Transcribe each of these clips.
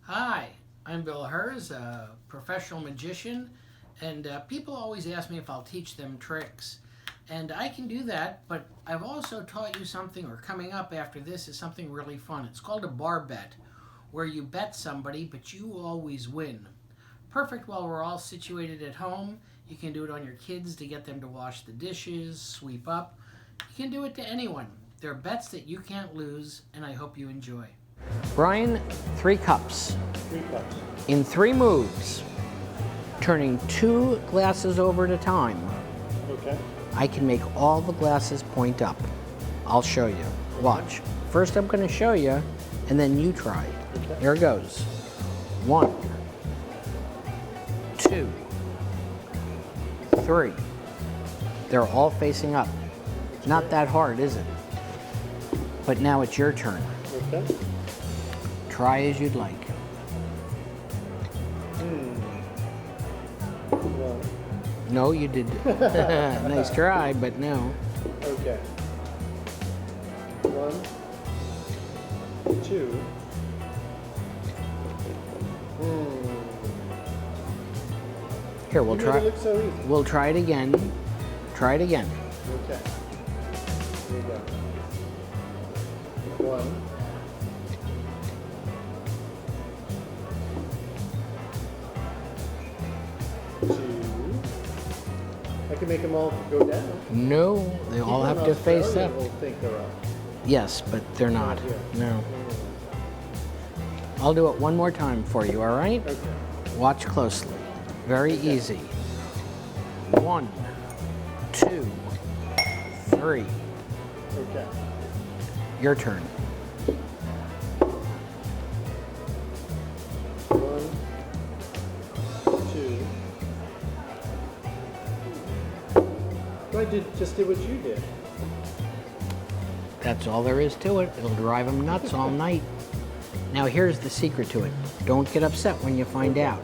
Hi, I'm Bill Herz, a professional magician, and people always ask me if I'll teach them tricks. And I can do that, but I've also taught you something, or coming up after this is something really fun. It's called a bar bet, where you bet somebody, but you always win. Perfect while we're all situated at home. You can do it on your kids to get them to wash the dishes, sweep up. You can do it to anyone. They're bets that you can't lose, and I hope you enjoy. Brian, 3 cups. 3 cups. In 3 moves, turning 2 glasses over at a time, Okay. I can make all the glasses point up. I'll show you. Watch. First I'm going to show you, and then you try. Okay. Here goes. 1, 2, 3. They're all facing up. Not that hard, is it? But now it's your turn. Okay. Try as you'd like. 1. No, you did. Nice try, but no. Okay. 1, 2. Here, we'll You try. made it look so easy. We'll try it again. Try it again. Okay. Here you go. 1. 2. I can make them all go down. No, they all have to face up. Will think they're up. Yes, but they're not. here. No. I'll do it one more time for you, all right? Okay. Watch closely. Very easy. 1, 2, 3. Okay. Your turn. 1, 2. I just did what you did. That's all there is to it. It'll drive them nuts all night. Now here's the secret to it. Don't get upset when you find out.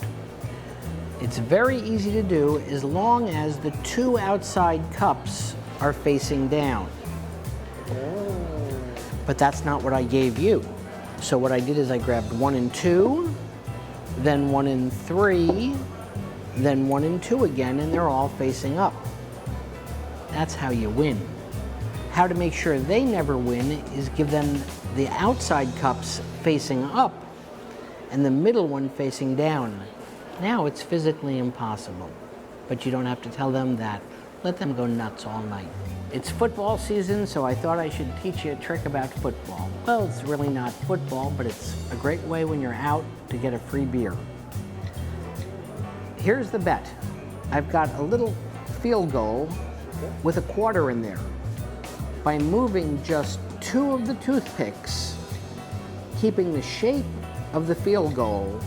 It's very easy to do as long as the 2 outside cups are facing down. Oh. But that's not what I gave you. So what I did is I grabbed 1 and 2, then 1 and 3, then 1 and 2 again, and they're all facing up. That's how you win. How to make sure they never win is give them the outside cups facing up and the middle one facing down. Now it's physically impossible, but you don't have to tell them that. Let them go nuts all night. It's football season, so I thought I should teach you a trick about football. Well, it's really not football, but it's a great way when you're out to get a free beer. Here's the bet. I've got a little field goal with a quarter in there. By moving just 2 of the toothpicks, keeping the shape of the field goal,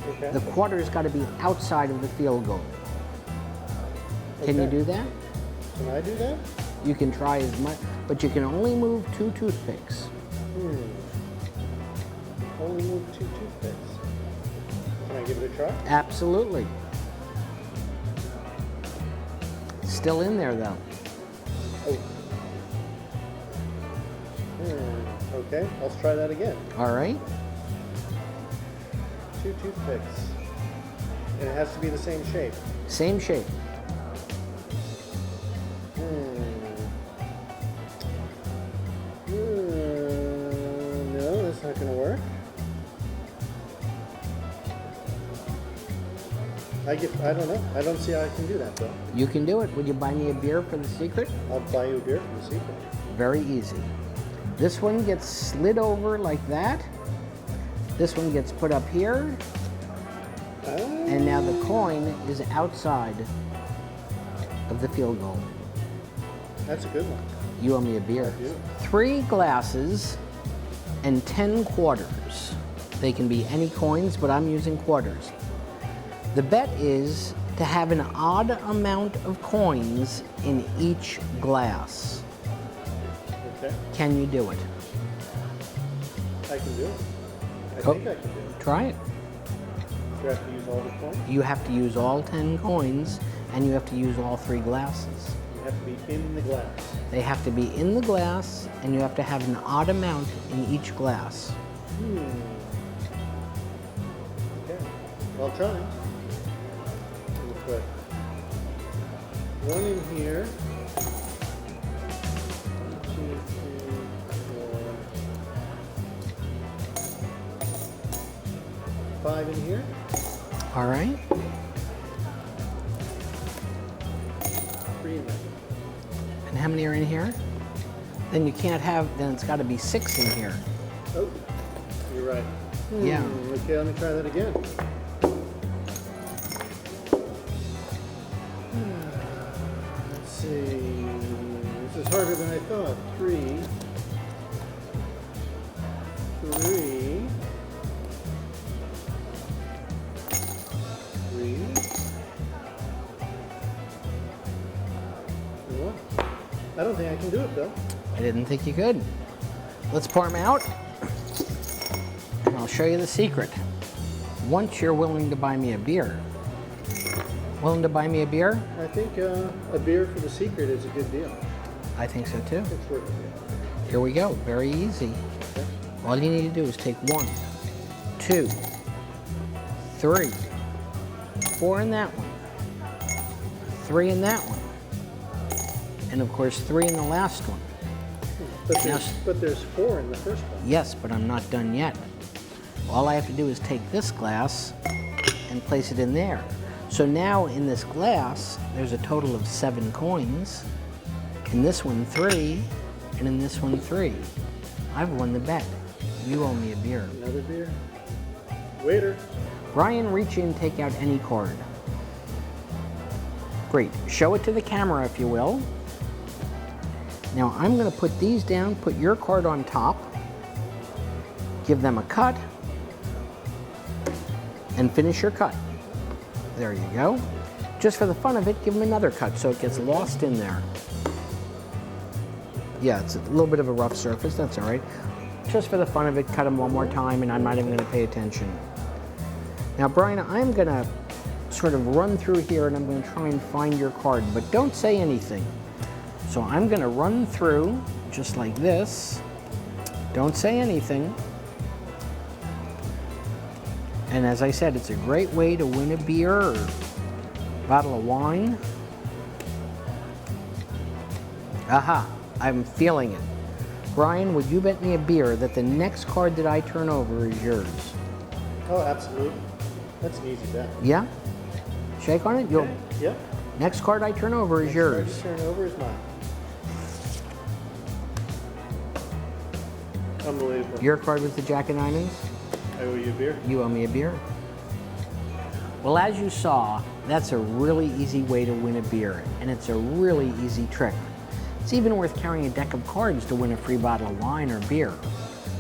Okay. the quarter's got to be outside of the field goal. Can you Okay. do that? Can I do that? You can try as much, but you can only move 2 toothpicks. Only move 2 toothpicks. Can I give it a try? Absolutely. Still in there though. Oh. Okay, let's try that again. All right. 2 toothpicks. And it has to be the same shape. Same shape. No, that's not going to work. I don't know. I don't see how I can do that though. You can do it. Would you buy me a beer for the secret? I'll buy you a beer from the secret. Very easy. This one gets slid over like that. This one gets put up here. And now the coin is outside of the field goal. That's a good one. You owe me a beer. I do. 3 glasses and 10 quarters. They can be any coins, but I'm using quarters. The bet is to have an odd amount of coins in each glass. Okay, Can you do it? I can do it. I Oh. think I can do it. Try it. Do I have to use all the coins? You have to use all 10 coins, and you have to use all 3 glasses. You have to be in the glass. They have to be in the glass, and you have to have an odd amount in each glass. I'll try. I'm gonna put one in here. 1, 2, 3, 4, 5 in here. All right. 3 in there. And how many are in here? Then you can't have, then it's got to be 6 in here. Oh, you're right. Yeah. Okay, let me try that again. Let's see. This is harder than I thought. 3. 3. 3. 1. I don't think I can do it, Bill. I didn't think you could. Let's pour them out, and I'll show you the secret. Once you're willing to buy me a beer. Willing to buy me a beer? I think a beer for the secret is a good deal. I think so too. It's worth it. Here we go, very easy. Okay. All you need to do is take 1, 2, 3, 4 in that one, 3 in that one, and of course 3 in the last one. But there's 4 in the first one. Yes, but I'm not done yet. All I have to do is take this glass and place it in there. So now in this glass, there's a total of 7 coins. In this one, 3, and in this one, 3. I've won the bet. You owe me a beer. Another beer? Waiter. Brian, reach in, take out any card. Great. Show it to the camera, if you will. Now I'm going to put these down, put your card on top, give them a cut, and finish your cut. There you go. Just for the fun of it, give them another cut so it gets lost in there. Yeah, it's a little bit of a rough surface, that's all right. Just for the fun of it, cut them one more time, and I'm not even going to pay attention. Now, Brian, I'm going to sort of run through here, and I'm going to try and find your card, but don't say anything. So I'm going to run through just like this. Don't say anything. And as I said, it's a great way to win a beer or a bottle of wine. Aha, I'm feeling it. Brian, would you bet me a beer that the next card that I turn over is yours? Oh, absolutely. That's an easy bet. Yeah? Shake on it? You'll. Okay. Yep. Next card I turn over is yours. Next card you turn over is mine. Unbelievable. Your card was the Jack of Diamonds? I owe you a beer. You owe me a beer. Well, as you saw, that's a really easy way to win a beer, and it's a really easy trick. It's even worth carrying a deck of cards to win a free bottle of wine or beer.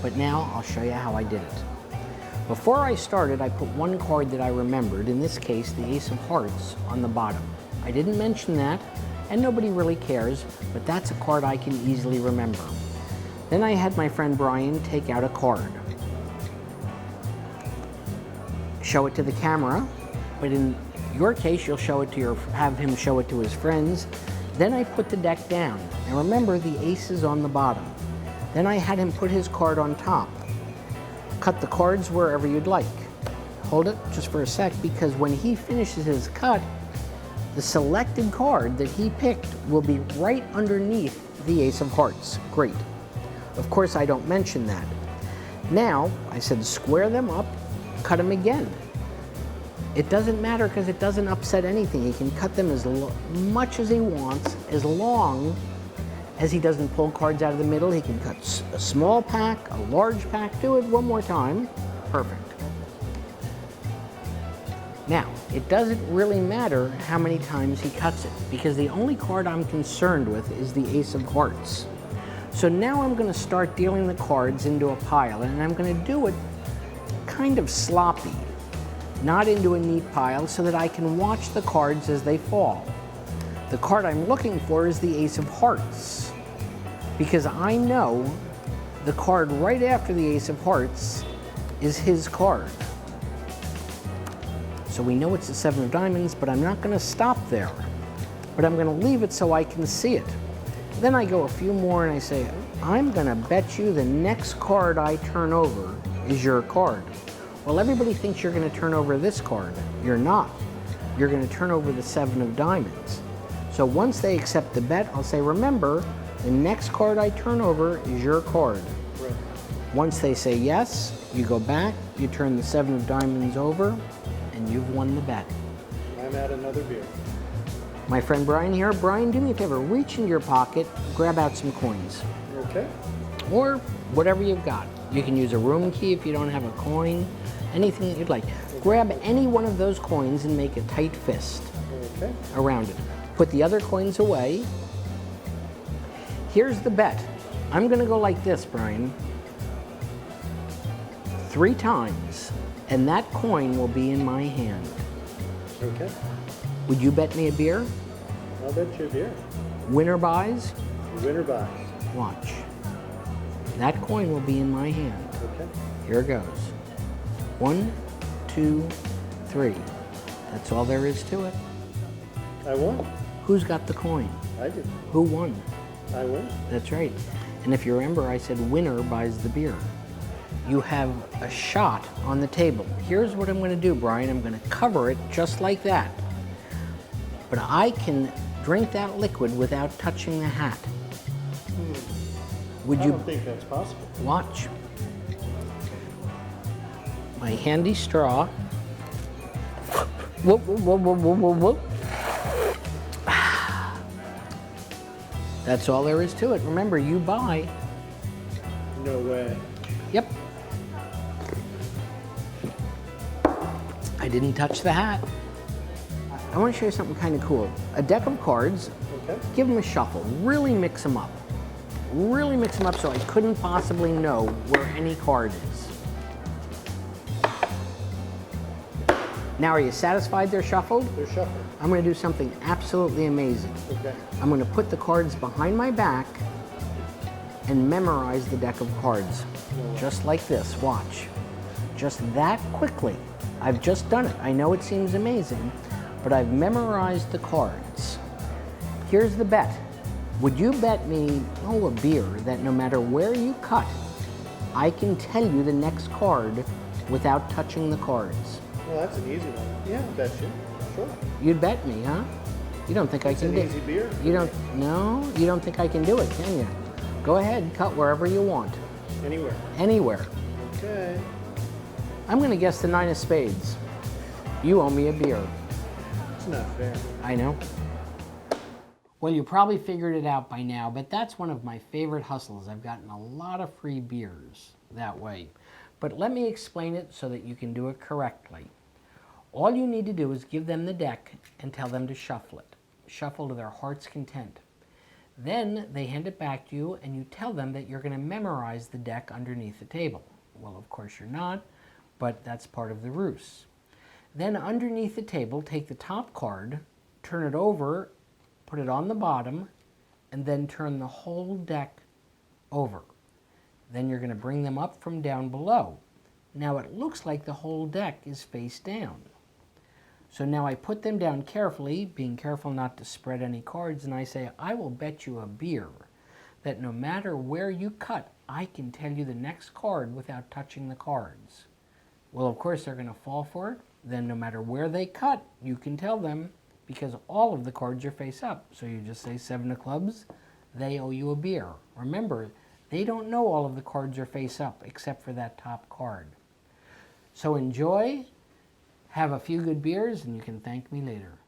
But now I'll show you how I did it. Before I started, I put one card that I remembered, in this case, the Ace of Hearts, on the bottom. I didn't mention that, and nobody really cares, but that's a card I can easily remember. Then I had my friend Brian take out a card. Show it to the camera, but in your case, you'll show it to have him show it to his friends. Then I put the deck down. And remember, the ace is on the bottom. Then I had him put his card on top. Cut the cards wherever you'd like. Hold it just for a sec, because when he finishes his cut, the selected card that he picked will be right underneath the Ace of Hearts. Great. Of course, I don't mention that. Now, I said square them up, cut them again. It doesn't matter because it doesn't upset anything. He can cut them as much as he wants, as long as he doesn't pull cards out of the middle. He can cut a small pack, a large pack. Do it one more time. Perfect. Now, it doesn't really matter how many times he cuts it, because the only card I'm concerned with is the Ace of Hearts. So now I'm going to start dealing the cards into a pile, and I'm going to do it kind of sloppy, not into a neat pile, so that I can watch the cards as they fall. The card I'm looking for is the Ace of Hearts, because I know the card right after the Ace of Hearts is his card. So we know it's the Seven of Diamonds, but I'm not going to stop there. But I'm going to leave it so I can see it. Then I go a few more and I say, I'm going to bet you the next card I turn over is your card. Well, everybody thinks you're going to turn over this card. You're not. You're going to turn over the 7 of diamonds. So once they accept the bet, I'll say, remember, the next card I turn over is your card. Right. Once they say yes, you go back, you turn the 7 of diamonds over, and you've won the bet. I'm at another beer. My friend Brian here. Brian, do me a favor, reach into your pocket, grab out some coins. Okay. Or whatever you've got. You can use a room key if you don't have a coin, anything that you'd like. Grab any one of those coins and make a tight fist around it. Put the other coins away. Here's the bet. I'm gonna go like this, Brian. 3 times, and that coin will be in my hand. Okay. Would you bet me a beer? I'll bet you a beer. Winner buys? Winner buys. Watch. That coin will be in my hand. Okay. Here it goes. 1, 2, 3. That's all there is to it. I won. Who's got the coin? I did. Who won? I win. That's right. And if you remember, I said winner buys the beer. You have a shot on the table. Here's what I'm going to do, Brian. I'm going to cover it just like that. But I can drink that liquid without touching the hat. Would I you don't think that's possible. watch? My handy straw. Whoop, whoop, whoop, whoop, whoop, whoop, whoop. That's all there is to it. Remember, you buy. No way. Yep. I didn't touch the hat. I want to show you something kind of cool. A deck of cards, Okay. give them a shuffle. Really mix them up. Really mix them up so I couldn't possibly know where any card is. Now, are you satisfied they're shuffled? They're shuffled. I'm going to do something absolutely amazing. Okay. I'm going to put the cards behind my back and memorize the deck of cards. Just like this, watch. Just that quickly. I've just done it. I know it seems amazing, but I've memorized the cards. Here's the bet. Would you bet me, a beer, that no matter where you cut, I can tell you the next card without touching the cards? Well, that's an easy one. Yeah, I bet you. Sure. You'd bet me, huh? You don't think I can do it? It's an easy beer. You don't, no? You don't think I can do it, can you? Go ahead, cut wherever you want. Anywhere. Anywhere. Okay. I'm gonna guess the 9 of spades. You owe me a beer. It's not fair. I know. Well, you probably figured it out by now, but that's one of my favorite hustles. I've gotten a lot of free beers that way. But let me explain it so that you can do it correctly. All you need to do is give them the deck and tell them to shuffle it. Shuffle to their heart's content. Then they hand it back to you and you tell them that you're going to memorize the deck underneath the table. Well, of course you're not, but that's part of the ruse. Then underneath the table, take the top card, turn it over, put it on the bottom, and then turn the whole deck over. Then you're going to bring them up from down below. Now it looks like the whole deck is face down. So now I put them down carefully, being careful not to spread any cards, and I say, I will bet you a beer that no matter where you cut, I can tell you the next card without touching the cards. Well, of course, they're going to fall for it. Then no matter where they cut, you can tell them because all of the cards are face up. So you just say 7 of clubs, they owe you a beer. Remember, they don't know all of the cards are face up except for that top card. So enjoy, have a few good beers, and you can thank me later.